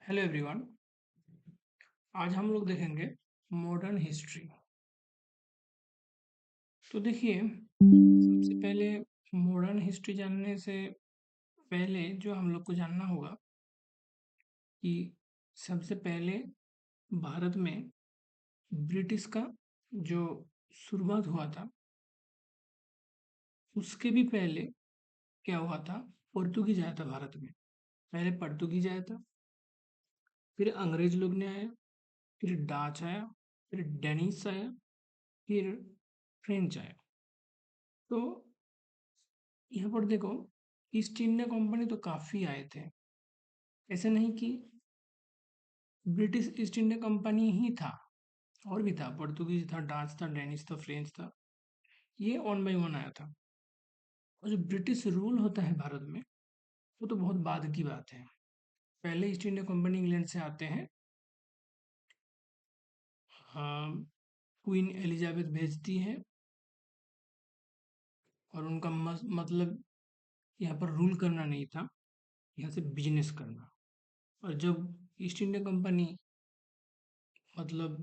Hello everyone. आज हम लोग देखेंगे मॉडर्न हिस्ट्री। तो देखिए, सबसे पहले मॉडर्न हिस्ट्री जानने से पहले जो हम लोग को जानना होगा कि सबसे पहले भारत में ब्रिटिश का जो शुरुआत हुआ था, उसके भी पहले क्या हुआ था। पोर्तुगीज आया था भारत में। पहले पोर्तुगीज आया था, फिर अंग्रेज लोग ने आया, फिर डाच आया, फिर डेनिस आया, फिर फ्रेंच आया। तो यहाँ पर देखो, ईस्ट इंडिया कंपनी तो काफ़ी आए थे। ऐसे नहीं कि ब्रिटिश ईस्ट इंडिया कंपनी ही था, और भी था, पोर्तुगीज था, डाच था, डेनिश था, फ्रेंच था। ये वन बाई वन आया था। और जो ब्रिटिश रूल होता है भारत में, वो तो बहुत बाद की बात है। पहले ईस्ट इंडिया कंपनी इंग्लैंड से आते हैं। क्वीन एलिजाबेथ भेजती है, और उनका मतलब यहाँ पर रूल करना नहीं था, यहाँ से बिजनेस करना। और जब ईस्ट इंडिया कंपनी मतलब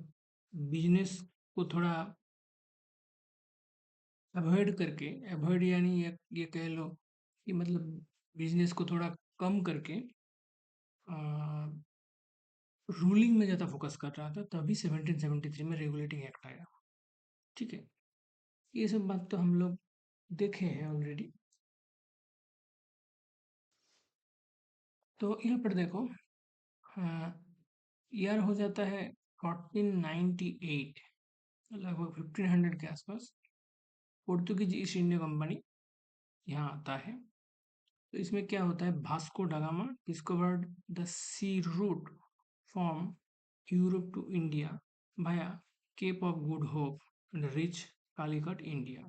बिजनेस को थोड़ा अवॉइड करके, अवॉइड यानी ये कह लो कि मतलब बिजनेस को थोड़ा कम करके रूलिंग में ज़्यादा फोकस कर रहा था, तभी 1773 में रेगुलेटिंग एक्ट आया। ठीक है, ये सब बात तो हम लोग देखे हैं ऑलरेडी। तो यहाँ पर देखो, ईयर हो जाता है 1498, लगभग 1500 के आसपास। पोर्तुगीज ईस्ट इंडिया कंपनी यहाँ आता है। तो इसमें क्या होता है, Vasco da Gama discovered the sea route from Europe to India via Cape of Good Hope and reach Calicut India.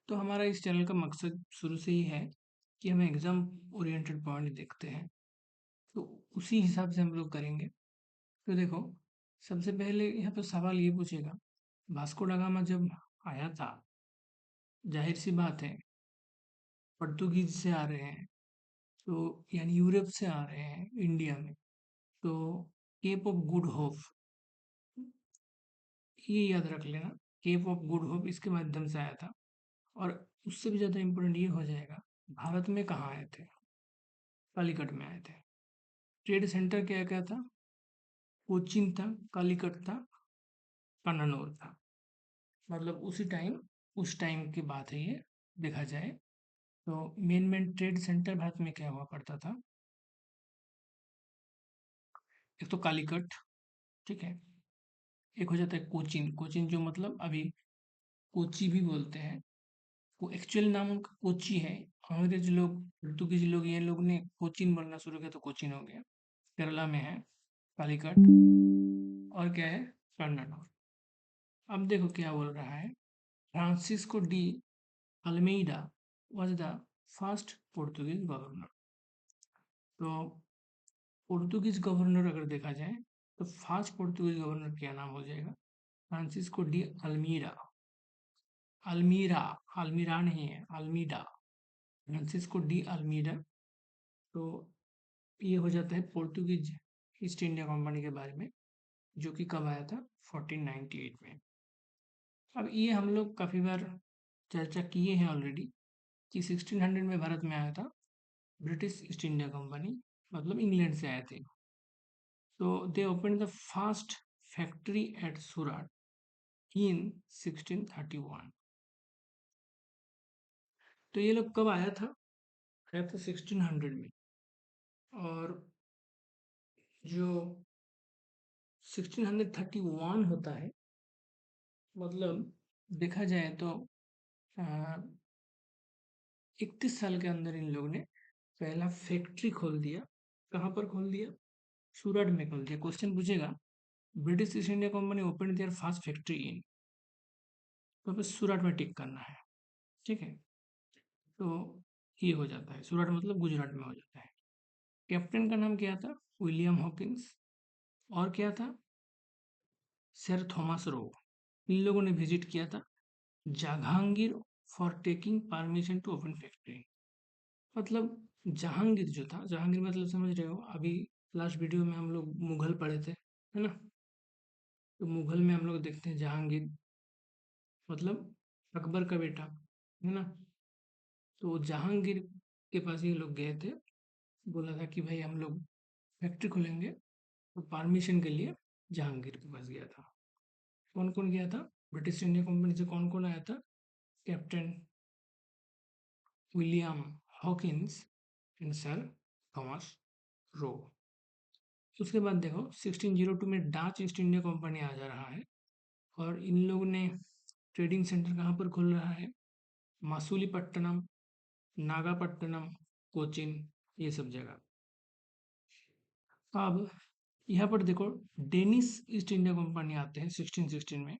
तो हमारा इस चैनल का मकसद शुरू से ही है कि हम एग्जाम ओरिएंटेड पॉइंट देखते हैं, तो उसी हिसाब से हम लोग करेंगे। तो देखो, सबसे पहले यहाँ पर सवाल ये पूछेगा, भास्को डा गामा जब आया था, जाहिर सी बात है पोर्तुगीज से आ रहे हैं, तो यानी यूरोप से आ रहे हैं इंडिया में। तो केप ऑफ गुड होप, ये याद रख लेना, केप ऑफ गुड होप इसके माध्यम से आया था। और उससे भी ज़्यादा इम्पोर्टेंट ये हो जाएगा, भारत में कहाँ आए थे। कालीकट में आए थे। ट्रेड सेंटर क्या क्या था, कोचीन था, कालीकट था, कन्नौर था। मतलब उस टाइम की बात है ये, देखा जाए तो मेन ट्रेड सेंटर भारत में क्या हुआ करता था। एक तो कालीकट, ठीक है। एक हो जाता है कोचीन। कोचीन जो मतलब अभी कोची भी बोलते हैं, वो एक्चुअल नाम उनका कोची है। अंग्रेज लोग, पोर्तुगीज लोग, ये लोग ने कोचीन बोलना शुरू किया तो कोचीन हो गया। केरला में है कालीकट, और क्या है, कर्नाटक। अब देखो क्या बोल रहा है, Francisco de Almeida was the first Portuguese governor. तो पोर्तुगीज गवर्नर अगर देखा जाए, तो फर्स्ट पोर्तुगीज गवर्नर क्या नाम हो जाएगा, फ्रांसिस्को डी अल्मीरा। अल्मीरा, अल्मीरा नहीं है, अल्मीडा, फ्रांसिस्को डी अल्मीडा। तो ये हो जाता है पोर्तुगीज ईस्ट इंडिया कंपनी के बारे में, जो कि कब आया था, 1498 में। अब ये हम लोग काफ़ी बार चर्चा किए हैं ऑलरेडी कि 1600 में भारत में आया था ब्रिटिश ईस्ट इंडिया कंपनी, मतलब इंग्लैंड से आए थे। तो they open the first factory at Surat in 1631। तो ये लोग कब आया था 1600 में। और जो 1631 होता है, मतलब देखा जाए तो 31 साल के अंदर इन लोगों ने पहला फैक्ट्री खोल दिया। कहाँ पर खोल दिया, सूरत में खोल दिया। क्वेश्चन पूछेगा, British East India company open there first factory in, तो बस सूरत में टिक करना है। ठीक है, तो ये हो जाता है, सूरत मतलब गुजरात में हो जाता है। कैप्टन का नाम क्या था, विलियम हॉकिंस। और क्या था, सर थॉमस रो। इन लोगों ने विजिट किया था Jahangir for taking permission to open factory. मतलब जहांगीर जो था, जहांगीर मतलब समझ रहे हो, अभी लास्ट वीडियो में हम लोग मुगल पढ़े थे, है ना? तो मुगल में हम लोग देखते हैं जहांगीर मतलब अकबर का बेटा, है ना? तो जहांगीर के पास ये लोग गए थे, बोला था कि भाई हम लोग फैक्ट्री खोलेंगे, तो परमिशन के लिए जहांगीर के पास गया था। कौन कौन गया था? ब्रिटिश इंडिया कंपनी से कौन कौन आया था? Captain William Hawkins and sir Thomas Roe. उसके बाद देखो 1602 में डच ईस्ट इंडिया कंपनी आ जा रहा है, और इन लोगों ने ट्रेडिंग सेंटर कहाँ पर खोल रहा है? मसूलीपट्टनम, नागापट्टनम, कोचिन, ये सब जगह। अब यहाँ पर देखो डेनिश ईस्ट इंडिया कंपनी आते हैं 1616 में,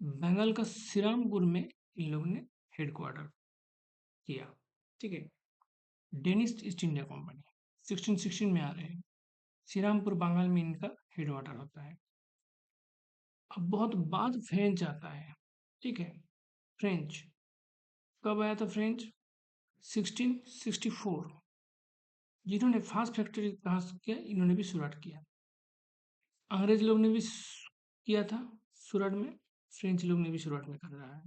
बंगाल का श्रीरामपुर में इन लोगों ने हेडक्वार्टर किया। ठीक है, डेनिश ईस्ट इंडिया कंपनी 1616 में आ रहे हैं, श्रीरामपुर बंगाल में इनका हेडक्वार्टर होता है। अब बहुत बाद फ्रेंच आता है। ठीक है, फ्रेंच कब आया था? फ्रेंच 1664। जिन्होंने फास्ट फैक्ट्री कहाँ से किया? इन्होंने भी सूरत किया। अंग्रेज लोग ने भी किया था सूरत में, फ्रेंच लोग ने भी सूरत में कर रहा है।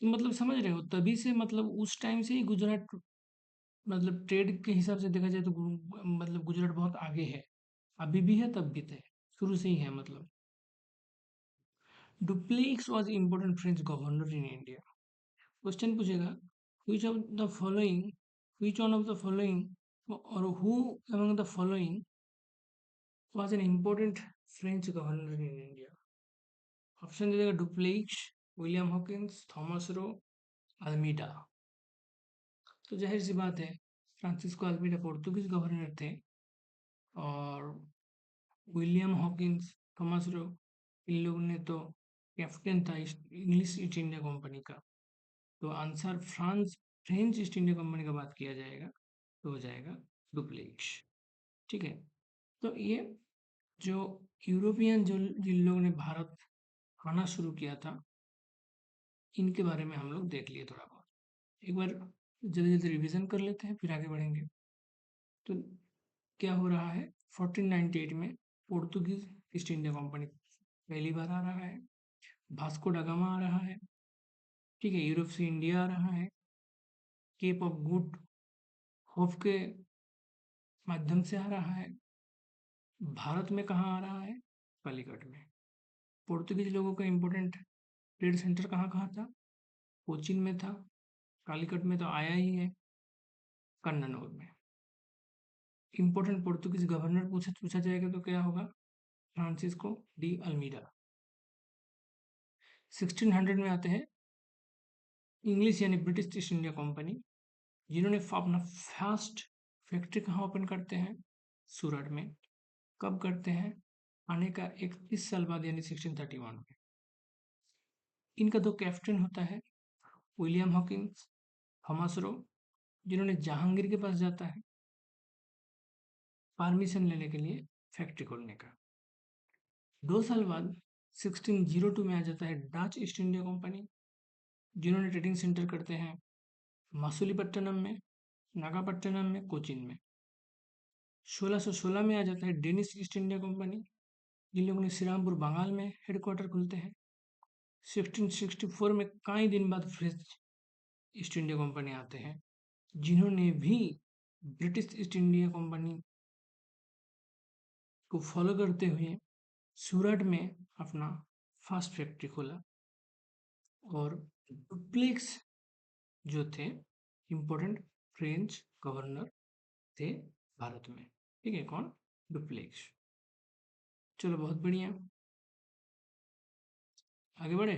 मतलब समझ रहे हो, तभी से मतलब उस टाइम से ही गुजरात, मतलब ट्रेड के हिसाब से देखा जाए तो मतलब गुजरात बहुत आगे है, अभी भी है तब भी थे, शुरू से ही है मतलब। Duplex was important French governor in India. Question पूछेगा, which of the following which one of the following or who among the following was an important French governor in India? Option दे देगा, Dupleix, William Hawkins, Thomas Roe, Almeida. तो जाहिर सी बात है, Francisco Almeida Portuguese governor थे, और William Hawkins, Thomas रो, इन लोगों ने तो कैप्टन था इंग्लिश ईस्ट इंडिया कंपनी का। तो answer French east India company का बात किया जाएगा तो हो जाएगा डुप्लेक्स। ठीक है, तो ये जो यूरोपियन जो जिन लोगों ने भारत आना शुरू किया था, इनके बारे में हम लोग देख लिए थोड़ा बहुत। एक बार जल्दी जल्दी रिवीजन कर लेते हैं, फिर आगे बढ़ेंगे। तो क्या हो रहा है? 1498 में पोर्तुगीज ईस्ट इंडिया कंपनी पहली बार आ रहा है, भास्को डा गामा आ रहा है। ठीक है, यूरोप से इंडिया आ रहा है, केप ऑफ गुड होप के माध्यम से आ रहा है। भारत में कहाँ आ रहा है? कालीकट में। पोर्तुगीज लोगों का इम्पोर्टेंट ट्रेड सेंटर कहाँ कहाँ था? कोचीन में था, कालीकट में तो आया ही है, कन्ननौर में। इम्पोर्टेंट पोर्तुगीज गवर्नर पूछा जाएगा तो क्या होगा? Francisco de Almeida. 1600 में आते हैं इंग्लिश यानी ब्रिटिश ईस्ट इंडिया कंपनी, जिन्होंने अपना फर्स्ट फैक्ट्री कहाँ ओपन करते हैं? सूरत में। कब करते हैं? आने का 31 साल बाद यानी 1631 में। इनका दो कैप्टन होता है, विलियम हॉकिंस, थॉमस रो, जिन्होंने जहांगीर के पास जाता है परमिशन लेने के लिए फैक्ट्री खोलने का। 2 साल बाद 1602 में आ जाता है डच ईस्ट इंडिया कंपनी, जिन्होंने ट्रेडिंग सेंटर करते हैं मसूलीपट्टनम में, नागापट्टनम में, कोचीन में। 1616 में आ जाता है डेनिश ईस्ट इंडिया कंपनी, जिन लोगों ने श्रीरामपुर बंगाल में हेडक्वार्टर खुलते हैं। 1664 में कई दिन बाद फ्रेंच ईस्ट इंडिया कंपनी आते हैं, जिन्होंने भी ब्रिटिश ईस्ट इंडिया कंपनी को फॉलो करते हुए सूरत में अपना फर्स्ट फैक्ट्री खोला। और डुप्लेक्स जो थे इम्पोर्टेंट फ्रेंच गवर्नर थे भारत में। ठीक है, कौन? डुप्लेक्स। चलो बहुत बढ़िया, आगे बढ़े।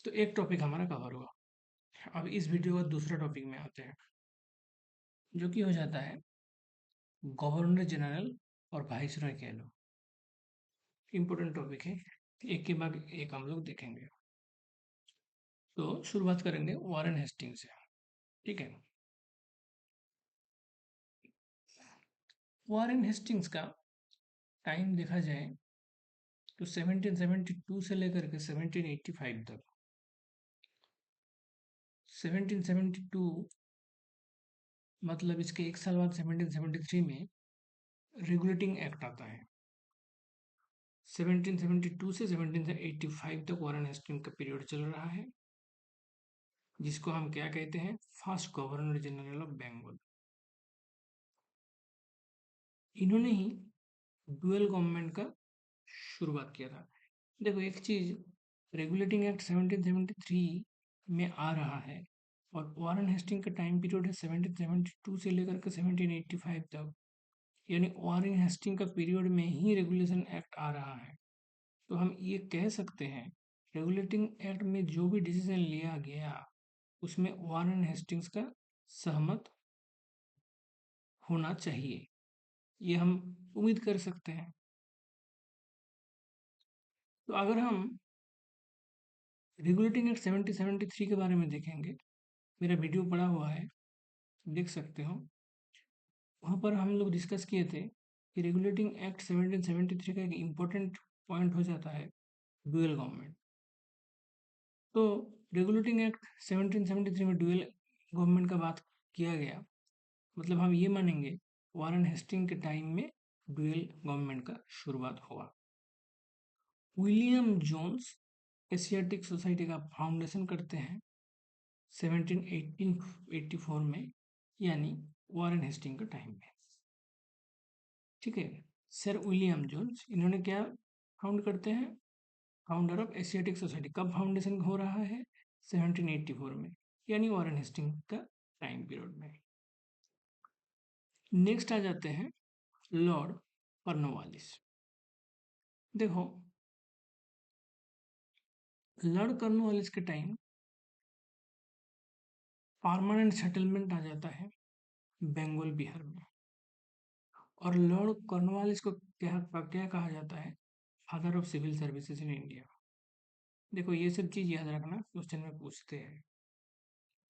तो एक टॉपिक हमारा कवर हुआ, अब इस वीडियो का दूसरा टॉपिक में आते हैं, जो कि हो जाता है गवर्नर जनरल और वाइसरॉय कह लो। इम्पोर्टेंट टॉपिक है, एक के बाद एक हम लोग देखेंगे। तो शुरुआत करेंगे वॉरेन हेस्टिंग से। ठीक है, वॉरेन हेस्टिंग्स का टाइम देखा जाए तो 1772 से लेकर के 1785 तक 1772 मतलब इसके एक साल बाद 1773 में रेगुलेटिंग एक्ट आता है। 1772 से 1785 तक वारेन हेस्टिंग का पीरियड चल रहा है, जिसको हम क्या कहते हैं, first governor general of Bengal. इन्होंने ही डुअल गवर्नमेंट का शुरुआत किया था। देखो एक चीज, रेगुलेटिंग एक्ट 1773 में आ रहा है और वारेन हेस्टिंग का टाइम पीरियड है 1772 से लेकर के 1785 तक, यानी वारेन हेस्टिंग का पीरियड में ही रेगुलेशन एक्ट आ रहा है। तो हम ये कह सकते हैं रेगुलेटिंग एक्ट में जो भी डिसीजन लिया गया उसमें वारेन हेस्टिंग्स का सहमत होना चाहिए, ये हम उम्मीद कर सकते हैं। तो अगर हम रेगुलेटिंग एक्ट 1773 के बारे में देखेंगे, मेरा वीडियो पड़ा हुआ है, देख सकते हो। वहाँ पर हम लोग डिस्कस किए थे कि रेगुलेटिंग एक्ट 1773 का एक इम्पोर्टेंट पॉइंट हो जाता है डुअल गवर्नमेंट। तो रेगुलेटिंग एक्ट 1773 में डुअल गवर्नमेंट का बात किया गया, मतलब हम ये मानेंगे वारेन हेस्टिंग के टाइम में डुअल गवर्नमेंट का शुरुआत हुआ। विलियम जोन्स एशियाटिक सोसाइटी का फाउंडेशन करते हैं 1784 में, यानी वारेन हेस्टिंग के टाइम में। ठीक है, सर विलियम जोन्स इन्होंने क्या फाउंड करते हैं, फाउंडर ऑफ एशियाटिक सोसाइटी। कब फाउंडेशन हो रहा है, 1784 में, यानी वारेन हेस्टिंग का टाइम पीरियड में। नेक्स्ट आ जाते हैं लॉर्ड कॉर्नवालिस। देखो लॉर्ड कॉर्नवालिस के टाइम परमानेंट सेटलमेंट आ जाता है बंगाल बिहार में, और लॉर्ड कॉर्नवालिस को क्या क्या कहा जाता है, father of civil services in India. देखो ये सब चीज याद रखना, क्वेश्चन में पूछते हैं।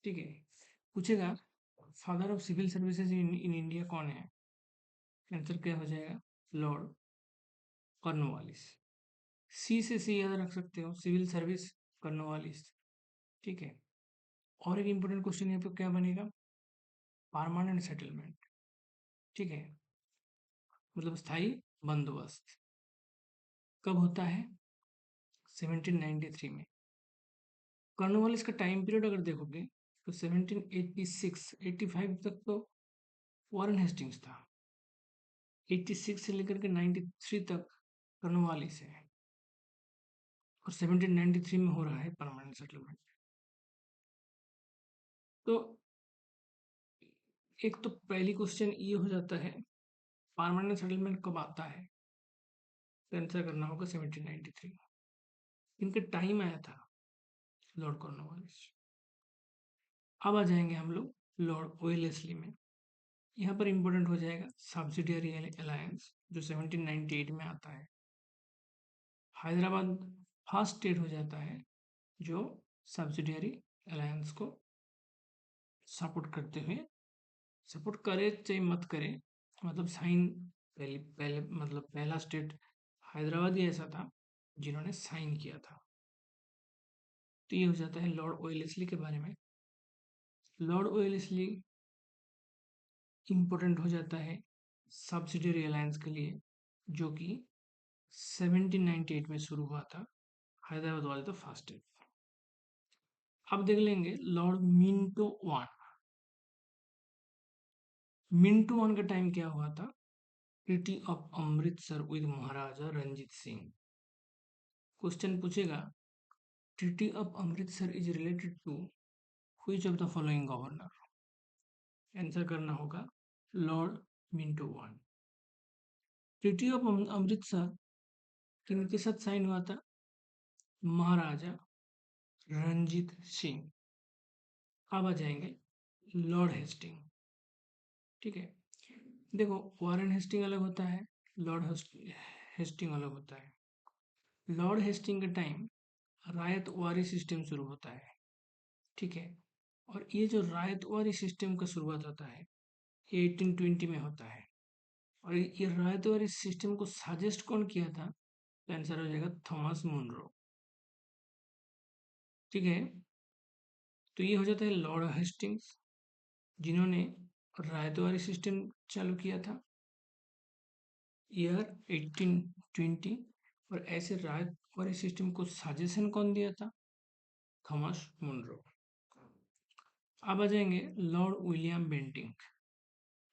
ठीक है, पूछेगा father of civil services in India कौन है, आंसर क्या हो जाएगा, लॉर्ड कॉर्नवालिस। सी से सी याद रख सकते हो, सिविल सर्विस कॉर्नवालिस। ठीक है, और एक इंपॉर्टेंट क्वेश्चन यहाँ पे क्या बनेगा, परमानेंट सेटलमेंट। ठीक है, मतलब स्थायी बंदोबस्त कब होता है, 1793 में। कॉर्नवालिस का टाइम पीरियड अगर देखोगे तो 1786 85 तक तो वारेन हेस्टिंग्स था, 86 से लेकर के 93 तक कॉर्नवालिस है, और 1793 में हो रहा है परमानेंट सेटलमेंट। तो एक तो पहली क्वेश्चन ये हो जाता है परमानेंट सेटलमेंट कब आता है, तो आंसर करना होगा 1793। इनका टाइम आया था लॉर्ड कॉर्नवालिस। अब आ जाएंगे हम लोग लॉर्ड वेलेस्ली में। यहाँ पर इंपॉर्टेंट हो जाएगा सब्सिडियरी अलायंस, जो 1798 में आता है। हैदराबाद फर्स्ट स्टेट हो जाता है जो सब्सिडियरी अलायंस को सपोर्ट करते हुए, सपोर्ट करे चाहे मत करे, मतलब साइन पहले पहले मतलब पहला स्टेट हैदराबाद ही ऐसा था जिन्होंने साइन किया था। तो ये हो जाता है लॉर्ड वेलेस्ली के बारे में। लॉर्ड वेलेस्ली इम्पोर्टेंट हो जाता है सब्सिडियरी अलायंस के लिए, जो कि 1798 में शुरू हुआ था। Hyderabad was the first state. अब देख लेंगे Lord Minto one. Minto one का टाइम क्या हुआ था, treaty of Amritsar with Maharaja Ranjit Singh. Question पूछेगा treaty of Amritsar is related to which of the following governor, answer करना होगा Lord Minto one. Treaty of Amritsar किनके साथ साइन हुआ था, महाराजा रंजीत सिंह। अब आ जाएंगे लॉर्ड हेस्टिंग। ठीक है, देखो वारेन हेस्टिंग अलग होता है, लॉर्ड हेस्टिंग अलग होता है। लॉर्ड हेस्टिंग का टाइम रायतवारी सिस्टम शुरू होता है। ठीक है, और ये जो रायतवारी सिस्टम का शुरुआत होता है ये 1820 में होता है, और ये रायतवारी सिस्टम को सजेस्ट कौन किया था, तो आंसर हो जाएगा थॉमस मुनरो। ठीक है, तो ये हो जाता है लॉर्ड हेस्टिंग्स, जिन्होंने रायतवारी सिस्टम चालू किया था ईयर 1820। और ऐसे रायतवारी सिस्टम को सजेशन कौन दिया था? Thomas Munro. अब आ जाएंगे lord William Bentinck.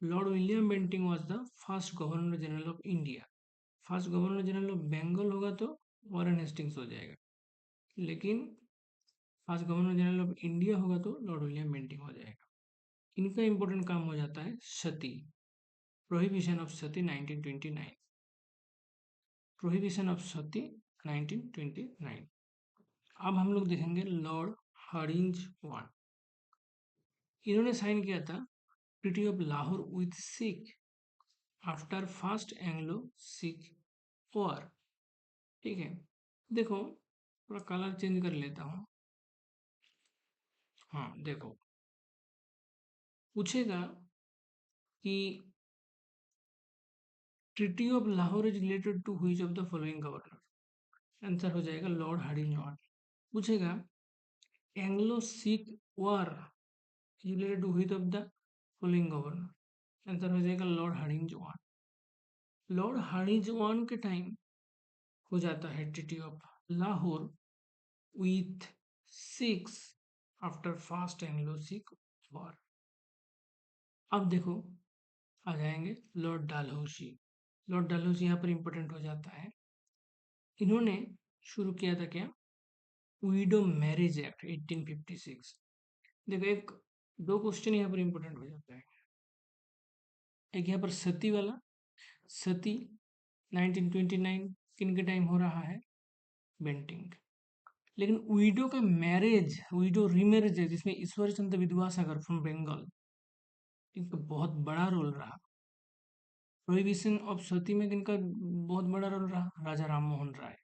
Lord William Bentinck was the first governor general of India. First governor general of Bengal होगा तो वॉरेन हेस्टिंग्स हो जाएगा, लेकिन first governor general of India होगा तो लॉर्ड विलियम बेंटिंग हो जाएगा। इनका इंपॉर्टेंट काम हो जाता है sati, prohibition of sati 1929। Prohibition of sati 1929। अब हम लोग देखेंगे लॉर्ड हरिंज वन। इन्होंने साइन किया था treaty of Lahore with Sikh after first Anglo Sikh war. ठीक है, देखो थोड़ा कलर चेंज कर लेता हूँ। हाँ देखो, पूछेगा कि treaty of Lahore is related to which of the following governor. Answer हो जाएगा लॉर्ड हरिंज वन। पूछेगा Anglo Sikh war related to which of the following governor. Answer हो जाएगा lord Hardinge one. Lord Hardinge one के टाइम हो जाता है treaty of Lahore with Sikhs after first Anglo Sikh war. अब देखो आ जाएंगे लॉर्ड डलहौसी। लॉर्ड डलहौसी यहाँ पर इंपॉर्टेंट हो जाता है। इन्होंने शुरू किया था क्या? Window marriage act 1856। देखो एक दो क्वेश्चन यहाँ पर इंपॉर्टेंट हो जाता है। एक यहाँ पर सती वाला, सती 1929 किन के टाइम हो रहा है? बेंटिंग। लेकिन विडो का मैरिज, विडो रीमैरिज है जिसमें ईश्वर चंद्र विद्यासागर फ्रॉम बंगाल, इनका बहुत बड़ा रोल रहा। प्रोहिबिशन ऑफ सती में इनका बहुत बड़ा रोल रहा, राजा राम मोहन राय।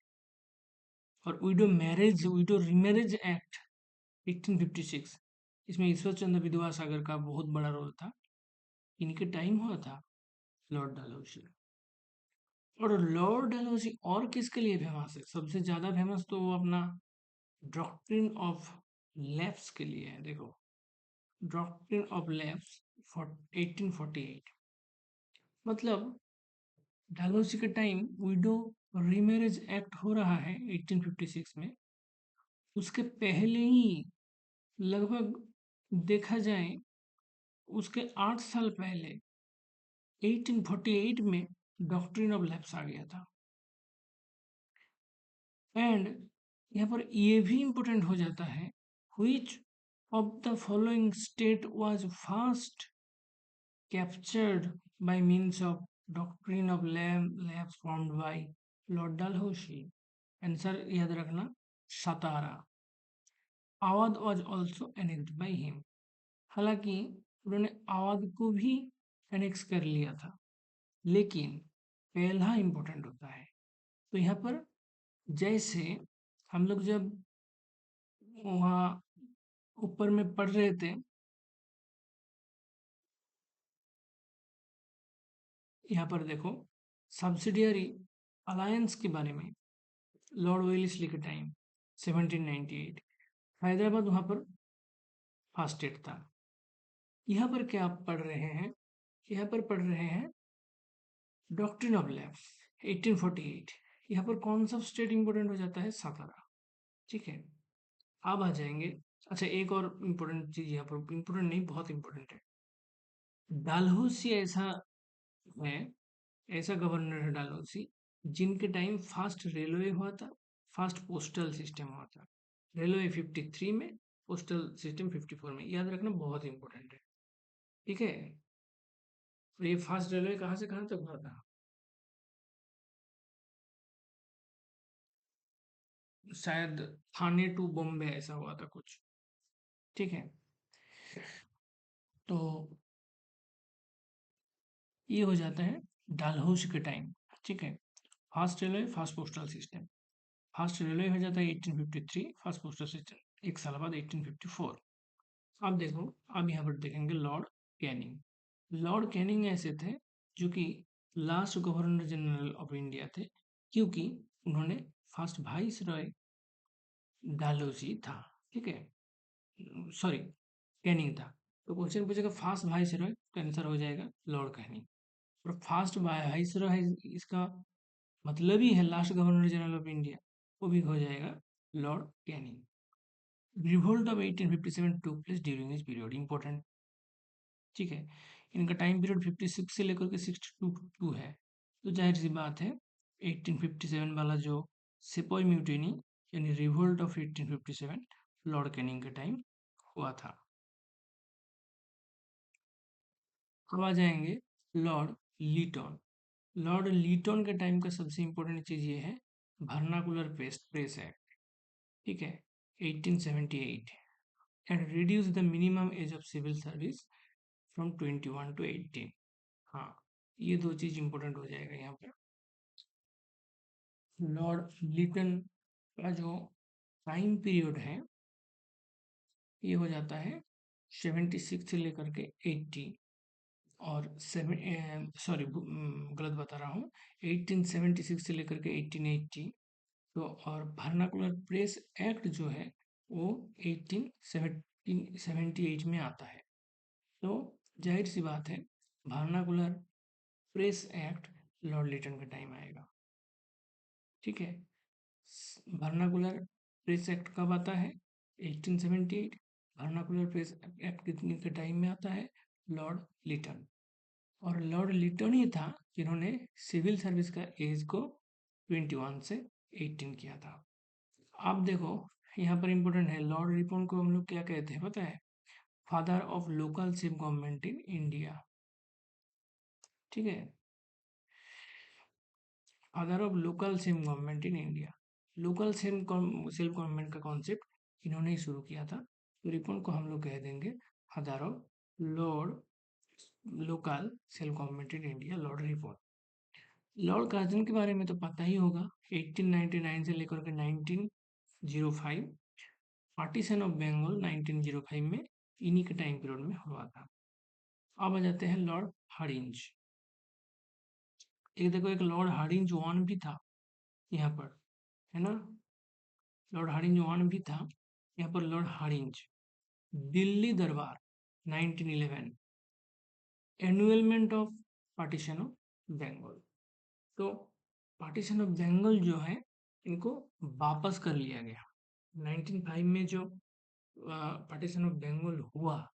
और window marriage, window remarriage act 1856, इसमें ईश्वर चंद्र विद्यासागर का बहुत बड़ा रोल था। इनके टाइम हुआ था लॉर्ड डलहौसी। और लॉर्ड डलहौसी और किसके लिए फेमस है? सबसे ज्यादा फेमस तो वो अपना डॉक्ट्रिन ऑफ लैप्स के लिए है। देखो डॉक्ट्रिन ऑफ लैप्स 1848, मतलब डलहौसी के टाइम विडो रीमैरिज एक्ट हो रहा है 1856 में। उसके पहले ही लगभग देखा जाए उसके 8 साल पहले 1848 में डॉक्ट्रिन ऑफ लैप्स आ गया था। एंड यहाँ पर ये भी इंपॉर्टेंट हो जाता है, which of the following state was first captured by means of doctrine of lapse formed by Lord Dalhousie. Answer याद रखना, Satara. Awadh was also enact by him. हालांकि उन्होंने अवध को भी एनेक्स कर लिया था, लेकिन पहला इंपॉर्टेंट होता है। तो यहाँ पर जैसे हम लोग जब वहाँ ऊपर में पढ़ रहे थे, यहाँ पर देखो सब्सिडियरी अलायंस के बारे में लॉर्ड वेलेस्ली के टाइम 1798 हैदराबाद वहाँ पर फर्स्ट स्टेट था। यहाँ पर क्या आप पढ़ रहे हैं? यहाँ पर पढ़ रहे हैं डॉक्ट्रिन ऑफ लैप्स 1848। यहाँ पर कौन सा स्टेट इंपॉर्टेंट हो जाता है? सातारा। ठीक है, अब आ जाएंगे। अच्छा एक और इम्पोर्टेंट चीज यहाँ पर, इम्पोर्टेंट नहीं बहुत इम्पोर्टेंट है, डालहौसी ऐसा है, ऐसा गवर्नर है डालहौसी जिनके टाइम फास्ट रेलवे हुआ था, फास्ट पोस्टल सिस्टम हुआ था। रेलवे 53 में, पोस्टल सिस्टम 54 में, याद रखना बहुत इंपॉर्टेंट है। ठीक है, तो ये फास्ट रेलवे कहाँ से कहाँ तक हुआ था? शायद थाने टू बॉम्बे ऐसा हुआ था कुछ। ठीक है, तो ये हो जाता है डालहौसी के टाइम। ठीक है, fast railway, fast postal system. Fast railway हो जाता है 1853, फास्ट पोस्टल सिस्टम एक साल बाद 1854। अब देखो, अब यहाँ पर देखेंगे लॉर्ड कैनिंग। लॉर्ड कैनिंग ऐसे थे जो कि last governor general of India थे, क्योंकि उन्होंने फर्स्ट वाइस रॉय डालहौसी था। ठीक है, सॉरी, कैनिंग था। तो क्वेश्चन पूछेगा फास्ट वाइसरॉय, तो आंसर हो जाएगा लॉर्ड कैनिंग। और फास्ट वाइसरॉय है, इसका मतलब ही है last governor general of India, वो भी हो जाएगा lord Canning. Revolt of 1857 took place during this period, important, ठीक है। इनका टाइम पीरियड 56 से लेकर के 62 है। तो जाहिर सी बात है 1857 वाला जो सिपोई म्यूटिनी यानी रिवोल्ट ऑफ 1857 लॉर्ड कैनिंग के टाइम हुआ था। अब आ जाएंगे लॉर्ड लीटन। लॉर्ड लीटन के टाइम का सबसे इंपॉर्टेंट चीज ये है वर्नाकुलर प्रेस एक्ट, ठीक है, 1878, and reduce the minimum age of civil service from 21 to 18। हाँ, ये दो चीज इंपॉर्टेंट हो जाएगा यहाँ पे। लॉर्ड लिटन का जो टाइम पीरियड है ये हो जाता है 76 से लेकर के 80, और सॉरी गलत बता रहा हूँ, 1876 से लेकर के 1880। तो और वर्नाकुलर प्रेस एक्ट जो है वो 1878 में आता है। तो जाहिर सी बात है vernacular press act lord Lytton का टाइम आएगा, ठीक है। वर्नाकुलर प्रेस एक्ट कब आता है? 1878। वर्नाकुलर प्रेस एक्ट कितने के टाइम में आता है? लॉर्ड लिटन। और लॉर्ड लिटन ही था जिन्होंने सिविल सर्विस का एज को 21 से 18 किया था। आप देखो यहाँ पर इंपॉर्टेंट है, लॉर्ड लिटन को हम लोग क्या कहते हैं पता है? Father of local self government in India, ठीक है, father of local self government in India. Local self government का कॉन्सेप्ट इन्होंने ही शुरू किया था। तो रिपन को हम लोग कह देंगे father of Lord local self government in India, Lord Ripon. Lord Curzon के बारे में तो पता ही होगा, 1899 से लेकर के 1905, पार्टीशन ऑफ बंगाल 1905 में इन्हीं के टाइम पीरियड में हुआ था। अब आ जाते हैं लॉर्ड हार्डिंज। एक देखो एक लॉर्ड हार्डिंज वन भी था यहाँ पर, है ना, लॉर्ड हार्डिंज वन भी था यहाँ पर। लॉर्ड हार्डिंज दिल्ली दरबार 1911, annulment of partition of Bengal. तो पार्टीशन ऑफ बंगाल जो है इनको वापस कर लिया गया 1905 में। जो पार्टीशन ऑफ बंगाल हुआ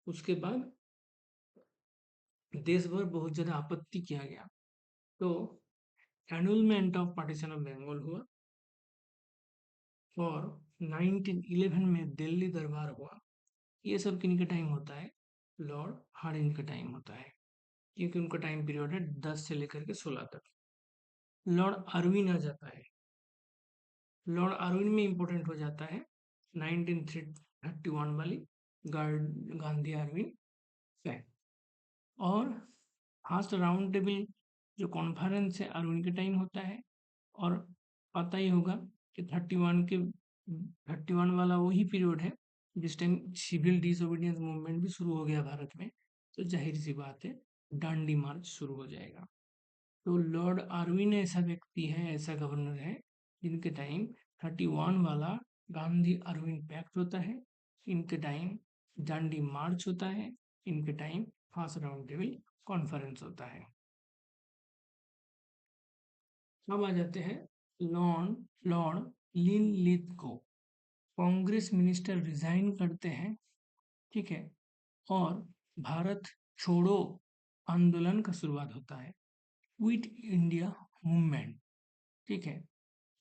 उसके बाद देश भर बहुत ज़्यादा आपत्ति किया गया, तो एनुअलमेंट ऑफ पार्टीशन ऑफ बंगाल हुआ और 1911 में दिल्ली दरबार हुआ। ये सब किनके टाइम होता है? लॉर्ड हार्डिंज का टाइम होता है, क्योंकि उनका टाइम पीरियड है 10 से लेकर के 16 तक। लॉर्ड अरविन आ जाता है। लॉर्ड अरविन में इंपॉर्टेंट हो जाता है 1931 वाली गांधी अरविन पैक्ट। और फर्स्ट राउंड टेबल जो कॉन्फ्रेंस है अरविन के टाइम होता है। और पता ही होगा कि 31 वाला वही पीरियड है जिस टाइम सिविल डिसोबीडियंस मूवमेंट भी शुरू हो गया भारत में। तो जाहिर सी बात है डांडी मार्च शुरू हो जाएगा। तो लॉर्ड आर्विन ऐसा व्यक्ति है, ऐसा गवर्नर है जिनके टाइम 31 वाला गांधी अरविंद पैक्ट होता है, इनके टाइम डांडी मार्च होता है, इनके time first round table conference होता है। अब आ जाते हैं लॉर्ड लॉर्ड लिन लिथ को। कांग्रेस मिनिस्टर रिजाइन करते हैं, ठीक है, और भारत छोड़ो आंदोलन का शुरुआत होता है, क्विट इंडिया मूवमेंट, ठीक है।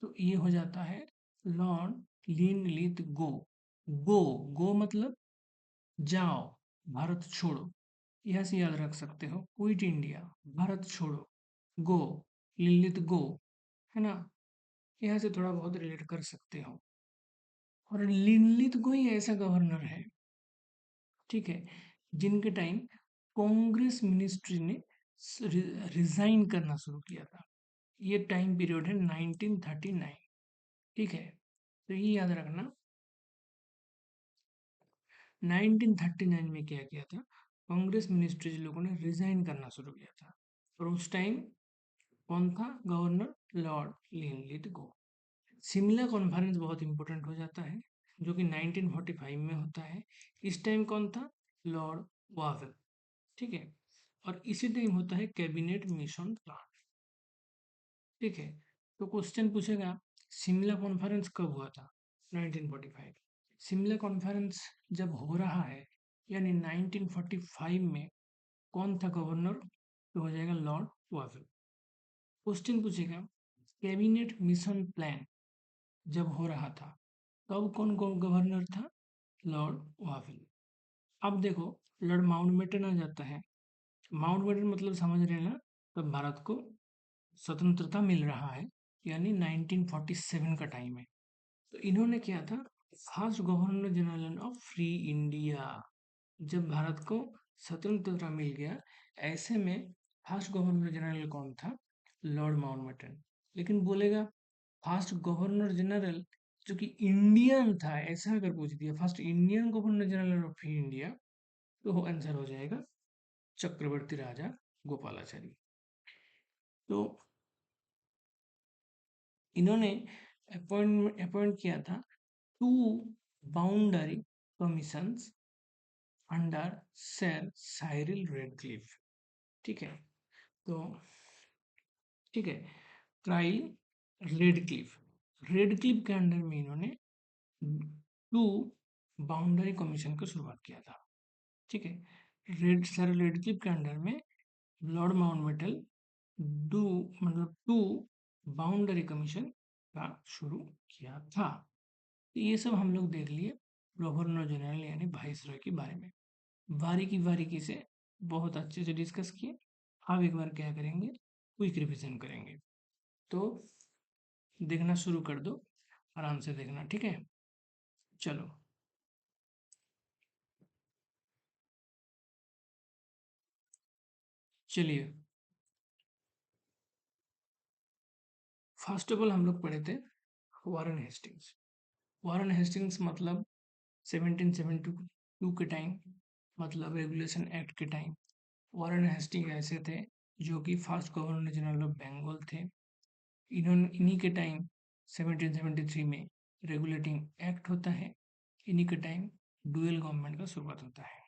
तो ये हो जाता है लॉर्ड लिन लिथ गो। गो गो मतलब जाओ, भारत छोड़ो, यह से याद रख सकते हो। क्विट इंडिया, भारत छोड़ो, गो, लिन गो, है ना, यहाँ से थोड़ा बहुत रिलेट कर सकते हो। और लिनलित कोई ऐसा गवर्नर है, ठीक है, जिनके टाइम कांग्रेस मिनिस्ट्री ने रिजाइन करना शुरू किया था। ये टाइम पीरियड है 1939, ठीक है। तो ये याद रखना 1939 में क्या किया था, कांग्रेस मिनिस्ट्रीज लोगों ने रिजाइन करना शुरू किया था। और उस टाइम कौन था गवर्नर? लॉर्ड लिनलिथ गो। शिमला कॉन्फ्रेंस बहुत इंपॉर्टेंट हो जाता है जो कि 1945 में होता है। इस टाइम कौन था? Lord Wavell. ठीक है। और इसी टाइम होता है कैबिनेट मिशन प्लान। ठीक है। तो क्वेश्चन पूछेगा शिमला कॉन्फ्रेंस कब हुआ था? 1945। शिमला कॉन्फ्रेंस जब हो रहा है यानी 1945 में कौन था गवर्नर? तो हो जाएगा लॉर्ड वावेल। क्वेश्चन पूछेगा कैबिनेट मिशन प्लान जब हो रहा था तब कौन कौन गवर्नर था? Lord Wavell. अब देखो लॉर्ड माउंटबेटन आ जाता है। माउंटबेटन मतलब समझ रहे हैं ना? तब भारत को स्वतंत्रता मिल रहा है यानी 1947 का टाइम है। तो इन्होंने क्या था? First governor general of free India. जब भारत को स्वतंत्रता मिल गया ऐसे में फर्स्ट गवर्नर जनरल कौन था? Lord Mountbatten. लेकिन बोलेगा फर्स्ट गवर्नर जनरल जो कि इंडियन था, ऐसा अगर पूछ दिया first Indian governor general of India तो आंसर हो जाएगा चक्रवर्ती राजा गोपालाचारी। तो इन्होंने अपॉइंट किया था two boundary commissions under sir Cyril Radcliffe. ठीक है। तो ठीक है, ट्रायल रेडक्लिफ। रेडक्लिफ के अंडर में इन्होंने टू बाउंड्री कमीशन की शुरुआत किया था। ठीक है। सर रेडक्लिफ के अंडर में लॉर्ड माउंटबेटन डू मतलब टू बाउंड्री कमीशन का शुरू किया था। तो ये सब हम लोग देख लिए गवर्नर जनरल यानी वाइसरॉय के बारे में। बारीकी से बहुत अच्छे से डिस्कस किए। अब एक बार क्या करेंगे? क्विक रिवीजन करेंगे। तो देखना शुरू कर दो, आराम से देखना। ठीक है, चलो। चलिए, फर्स्ट ऑफ ऑल हम लोग पढ़े थे वारन हेस्टिंग्स। वारन हेस्टिंग्स मतलब 1772 के टाइम, मतलब रेगुलेशन एक्ट के टाइम वारन हेस्टिंग ऐसे थे जो कि first governor general of Bengal थे। इन्होंने इन्हीं के टाइम 1773 में रेगुलेटिंग एक्ट होता है। इन्हीं के टाइम डुअल गवर्नमेंट का शुरुआत होता है।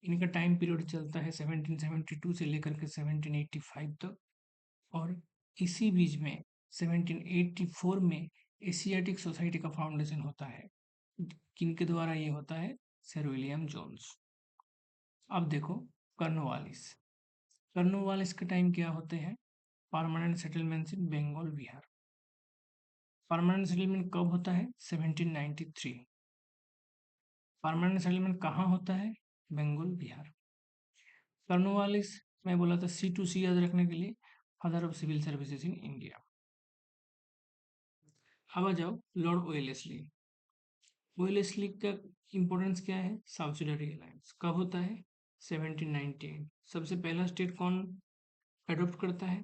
इनका टाइम पीरियड चलता है 1772 से लेकर के 1785 तक। और इसी बीच में 1784 में एशियाटिक सोसाइटी का फाउंडेशन होता है। किनके द्वारा ये होता है? Sir William Jones. अब देखो कर्नवालिस। कर्नवालिस के टाइम क्या होते हैं? Permanent settlements in Bengal Bihar. Permanent settlement कब होता है? 1793। परमानेंट सेटलमेंट कहाँ होता है? बंगाल बिहार। कर्नवालिस मैं बोला था C2C याद रखने के लिए, father of civil services in India. अब आ जाओ लॉर्ड वेलेस्ली। वेलेस्ली का इंपॉर्टेंस क्या है? सब्सिडरी अलायंस कब होता है? 1798। सबसे पहला स्टेट कौन अडॉप्ट करता है?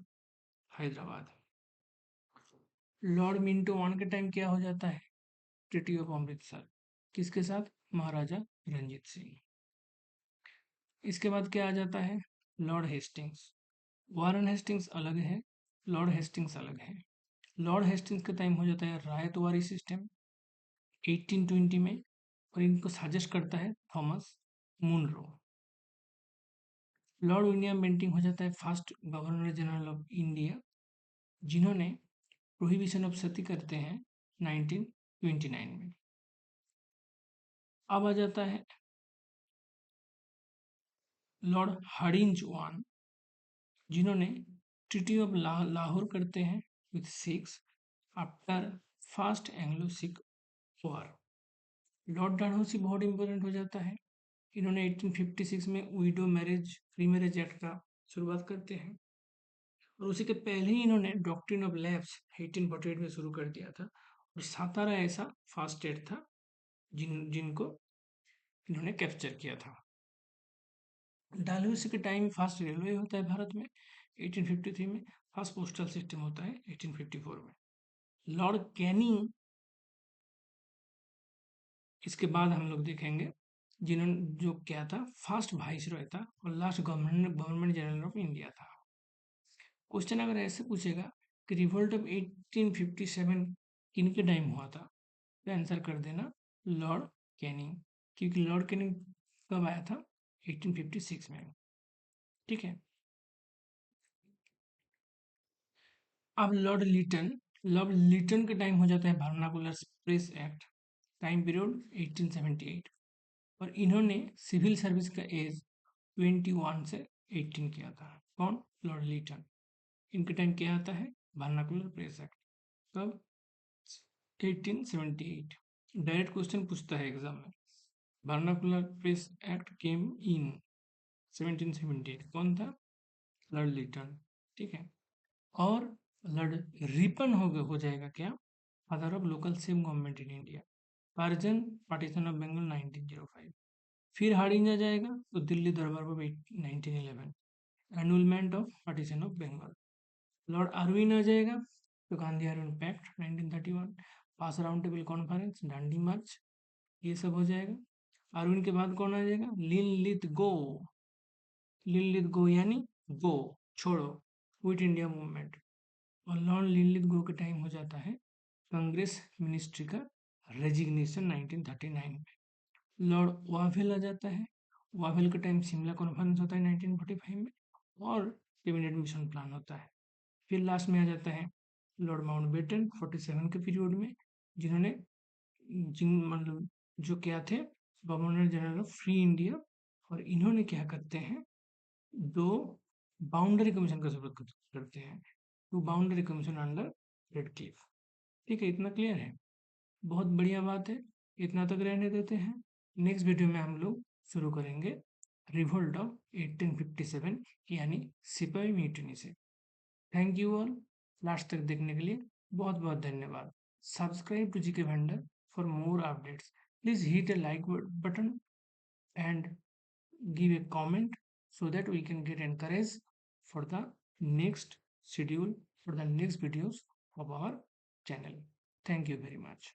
हैदराबाद। लॉर्ड मिंटो वन के टाइम क्या हो जाता है? Treaty of Amritsar. किसके साथ? महाराजा रंजीत सिंह। इसके बाद क्या आ जाता है? Lord Hastings. वारन हेस्टिंग्स अलग है, लॉर्ड हेस्टिंग्स अलग है। लॉर्ड हेस्टिंग्स का टाइम हो जाता है रायतवारी सिस्टम 1820 में, और इनको सजेस्ट करता है Thomas Munro. Lord William Bentinck हो जाता है first governor general of India, जिन्होंने प्रोहिबिशन ऑफ सती करते हैं 1929 में। अब आ जाता है लॉर्ड हडिंज वन, जिन्होंने ट्रीटी ऑफ लाहौर करते हैं with Sikhs after first Anglo Sikh war. Lord Dalhousie बहुत इंपॉर्टेंट हो जाता है। इन्होंने 1856 में widow marriage free marriage act का शुरुआत करते हैं, और उसी के पहले ही इन्होंने डॉक्ट्रिन ऑफ लैप्स 1848 में शुरू कर दिया था। और सातारा ऐसा फर्स्ट स्टेट था जिनको इन्होंने कैप्चर किया था। डालहौसी के टाइम फर्स्ट रेलवे होता है भारत में 1853 में। फर्स्ट पोस्टल सिस्टम होता है 1854 में। लॉर्ड कैनिंग इसके बाद हम लोग देखेंगे, जिन्होंने जो क्या था फर्स्ट वाइसरॉय था और last government general of India था। क्वेश्चन अगर ऐसे पूछेगा कि रिवोल्ट ऑफ 1857 किन के टाइम हुआ था, तो आंसर कर देना लॉर्ड कैनिंग, क्योंकि लॉर्ड कैनिंग कब आया था? 1856 में। ठीक है। अब लॉर्ड लिटन का टाइम हो जाता है vernacular press act, time period 1878, और इन्होंने सिविल सर्विस का एज 21 से 18 किया था। कौन? लॉर्ड लिटन। इनका टाइम क्या आता है? वर्नाकुलर प्रेस एक्ट, कब? 1878। डायरेक्ट क्वेश्चन पूछता है एग्जाम में। Vernacular press act came in 1778, कौन था? Lord Lytton. ठीक है। और लॉर्ड रिपन हो जाएगा क्या? फादर ऑफ लोकल सेम government in India, Curzon partition of Bengal 1905। फिर हार्डिंज आ जाएगा तो दिल्ली दरबार पर 1911, annulment of partition of Bengal. Lord Irwin आ जाएगा तो गांधी आर्विन पैक्ट 1931, पास round table conference, Dandi march, ये सब हो जाएगा। आर्विन के बाद कौन आ जाएगा? लिन लिथ गो। लिन लिथ गो यानी गो, छोड़ो, क्विट इंडिया मूवमेंट। और लॉर्ड लिन लिथ गो का टाइम हो जाता है कांग्रेस मिनिस्ट्री का रेजिग्नेशन 1939 में। लॉर्ड वावेल आ जाता है, वावेल का टाइम शिमला कॉन्फ्रेंस होता है 1945 में, और कैबिनेट मिशन प्लान होता है। फिर लास्ट में आ जाता है लॉर्ड माउंटबेटन 47 के पीरियड में, जिन्होंने जिन मतलब जो क्या थे, governor general of free India, और इन्होंने क्या करते हैं, दो बाउंड्री कमीशन का जरूरत करते हैं, two boundary commission under Radcliffe. ठीक है, इतना क्लियर है? बहुत बढ़िया बात है, इतना तक रहने देते हैं। नेक्स्ट वीडियो में हम लोग शुरू करेंगे रिवोल्ट ऑफ 1857 यानी सिपाही म्यूटिनी से। थैंक यू ऑल, लास्ट तक देखने के लिए बहुत बहुत धन्यवाद। Subscribe to GK vendor for more updates. Please hit a like button and give a comment so that we can get encouraged for the next schedule, for the next videos of our channel. Thank you very much.